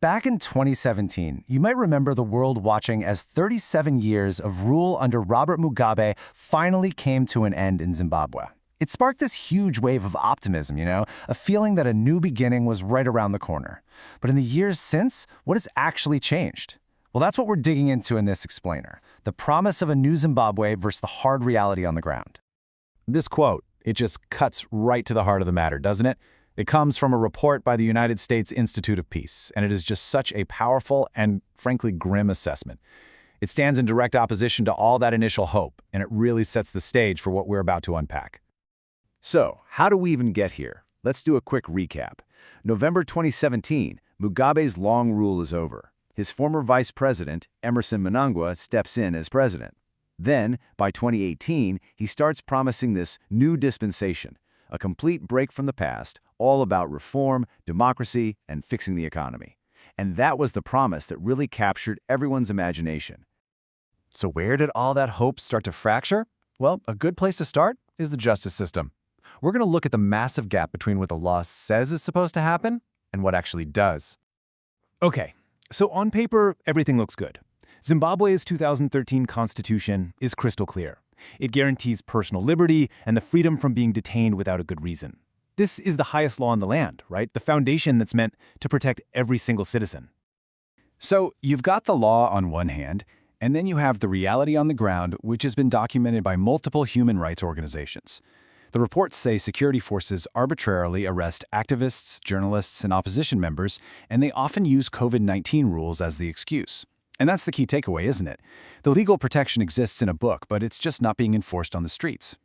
Back in 2017, you might remember the world watching as 37 years of rule under Robert Mugabe finally came to an end in Zimbabwe. It sparked this huge wave of optimism, a feeling that a new beginning was right around the corner. But in the years since, what has actually changed? Well, that's what we're digging into in this explainer, the promise of a new Zimbabwe versus the hard reality on the ground. This quote, it just cuts right to the heart of the matter, doesn't it? It comes from a report by the United States Institute of Peace, and it is just such a powerful and, frankly, grim assessment. It stands in direct opposition to all that initial hope, and it really sets the stage for what we're about to unpack. So, how do we even get here? Let's do a quick recap. November 2017, Mugabe's long rule is over. His former vice president, Emmerson Mnangagwa, steps in as president. Then, by 2018, he starts promising this new dispensation, a complete break from the past, all about reform, democracy, and fixing the economy. And that was the promise that really captured everyone's imagination. So where did all that hope start to fracture? Well, a good place to start is the justice system. We're going to look at the massive gap between what the law says is supposed to happen and what actually does. Okay, so on paper, everything looks good. Zimbabwe's 2013 constitution is crystal clear. It guarantees personal liberty and the freedom from being detained without a good reason. This is the highest law in the land, right? The foundation that's meant to protect every single citizen. So you've got the law on one hand, and then you have the reality on the ground, which has been documented by multiple human rights organizations. The reports say security forces arbitrarily arrest activists, journalists, and opposition members, and they often use COVID-19 rules as the excuse. And that's the key takeaway, isn't it? The legal protection exists in a book, but it's just not being enforced on the streets.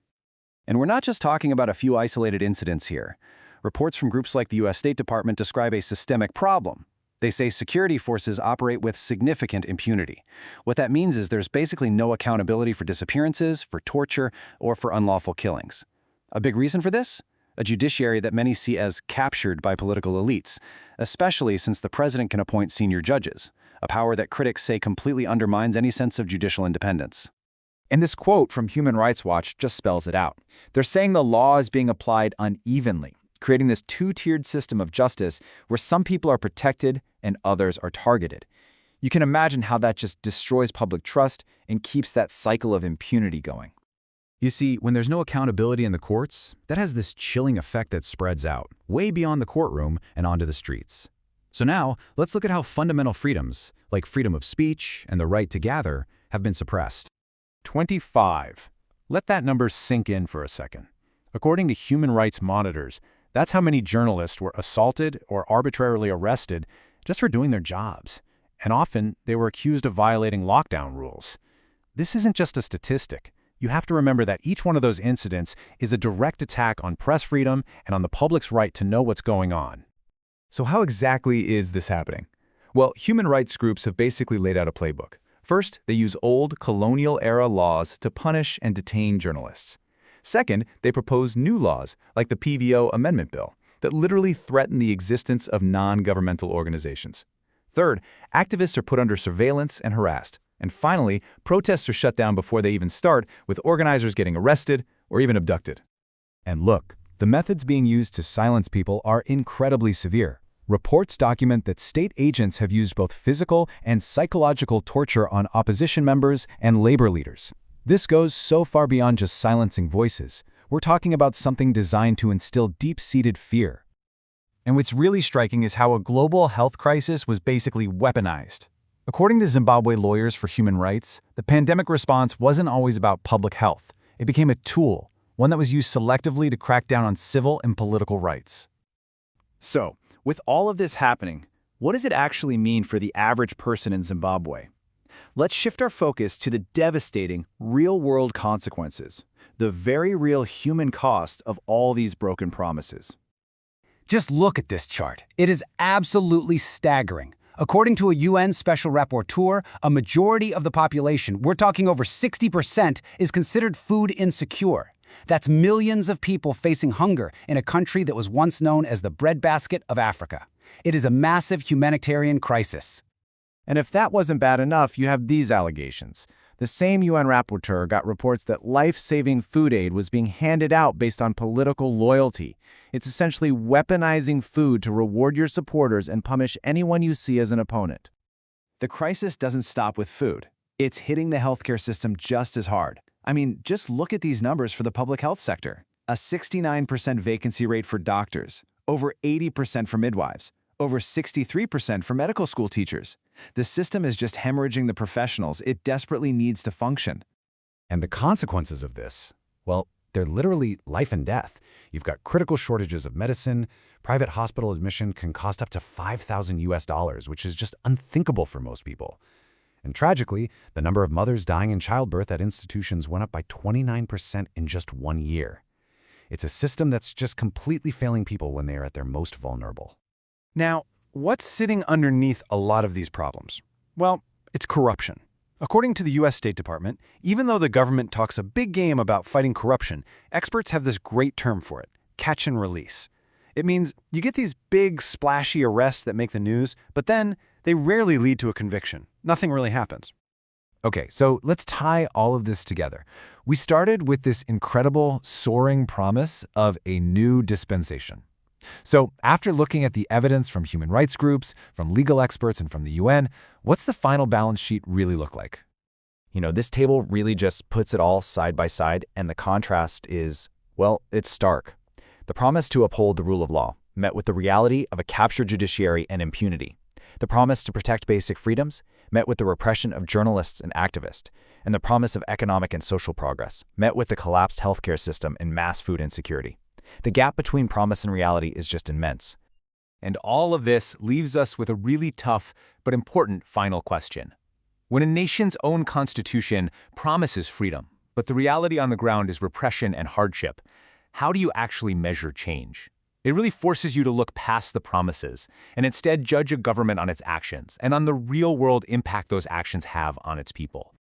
And we're not just talking about a few isolated incidents here. Reports from groups like the U.S. State Department describe a systemic problem. They say security forces operate with significant impunity. What that means is there's basically no accountability for disappearances, for torture, or for unlawful killings. A big reason for this? A judiciary that many see as captured by political elites, especially since the president can appoint senior judges, a power that critics say completely undermines any sense of judicial independence. And this quote from Human Rights Watch just spells it out. They're saying the law is being applied unevenly, creating this two-tiered system of justice where some people are protected and others are targeted. You can imagine how that just destroys public trust and keeps that cycle of impunity going. You see, when there's no accountability in the courts, that has this chilling effect that spreads out, way beyond the courtroom and onto the streets. So now, let's look at how fundamental freedoms, like freedom of speech and the right to gather, have been suppressed. 25. Let that number sink in for a second. According to human rights monitors, that's how many journalists were assaulted or arbitrarily arrested just for doing their jobs. And often, they were accused of violating lockdown rules. This isn't just a statistic. You have to remember that each one of those incidents is a direct attack on press freedom and on the public's right to know what's going on. So how exactly is this happening? Well, human rights groups have basically laid out a playbook. First, they use old colonial-era laws to punish and detain journalists. Second, they propose new laws, like the PVO Amendment Bill, that literally threaten the existence of non-governmental organizations. Third, activists are put under surveillance and harassed. And finally, protests are shut down before they even start, with organizers getting arrested or even abducted. And look, the methods being used to silence people are incredibly severe. Reports document that state agents have used both physical and psychological torture on opposition members and labor leaders. This goes so far beyond just silencing voices. We're talking about something designed to instill deep-seated fear. And what's really striking is how a global health crisis was basically weaponized. According to Zimbabwe lawyers for human rights, the pandemic response wasn't always about public health. It became a tool, one that was used selectively to crack down on civil and political rights. So, with all of this happening, what does it actually mean for the average person in Zimbabwe? Let's shift our focus to the devastating, real-world consequences, the very real human cost of all these broken promises. Just look at this chart. It is absolutely staggering. According to a UN Special Rapporteur, a majority of the population, we're talking over 60%, is considered food insecure. That's millions of people facing hunger in a country that was once known as the breadbasket of Africa. It is a massive humanitarian crisis. And if that wasn't bad enough, you have these allegations. The same UN rapporteur got reports that life-saving food aid was being handed out based on political loyalty. It's essentially weaponizing food to reward your supporters and punish anyone you see as an opponent. The crisis doesn't stop with food. It's hitting the healthcare system just as hard. I mean, just look at these numbers for the public health sector. A 69% vacancy rate for doctors, over 80% for midwives, over 63% for medical school teachers. The system is just hemorrhaging the professionals it desperately needs to function. And the consequences of this, well, they're literally life and death. You've got critical shortages of medicine. Private hospital admission can cost up to $5,000, which is just unthinkable for most people. And tragically, the number of mothers dying in childbirth at institutions went up by 29% in just 1 year. It's a system that's just completely failing people when they are at their most vulnerable. Now, what's sitting underneath a lot of these problems? Well, it's corruption. According to the U.S. State Department, even though the government talks a big game about fighting corruption, experts have this great term for it: catch and release. It means you get these big, splashy arrests that make the news, but then they rarely lead to a conviction. Nothing really happens. Okay, so let's tie all of this together. We started with this incredible, soaring promise of a new dispensation. So after looking at the evidence from human rights groups, from legal experts, and from the UN, what's the final balance sheet really look like? This table really just puts it all side by side, and the contrast is, well, it's stark. The promise to uphold the rule of law, met with the reality of a captured judiciary and impunity. The promise to protect basic freedoms, met with the repression of journalists and activists. And the promise of economic and social progress, met with the collapsed healthcare system and mass food insecurity. The gap between promise and reality is just immense. And all of this leaves us with a really tough but important final question. When a nation's own constitution promises freedom, but the reality on the ground is repression and hardship, how do you actually measure change? It really forces you to look past the promises and instead judge a government on its actions and on the real-world impact those actions have on its people.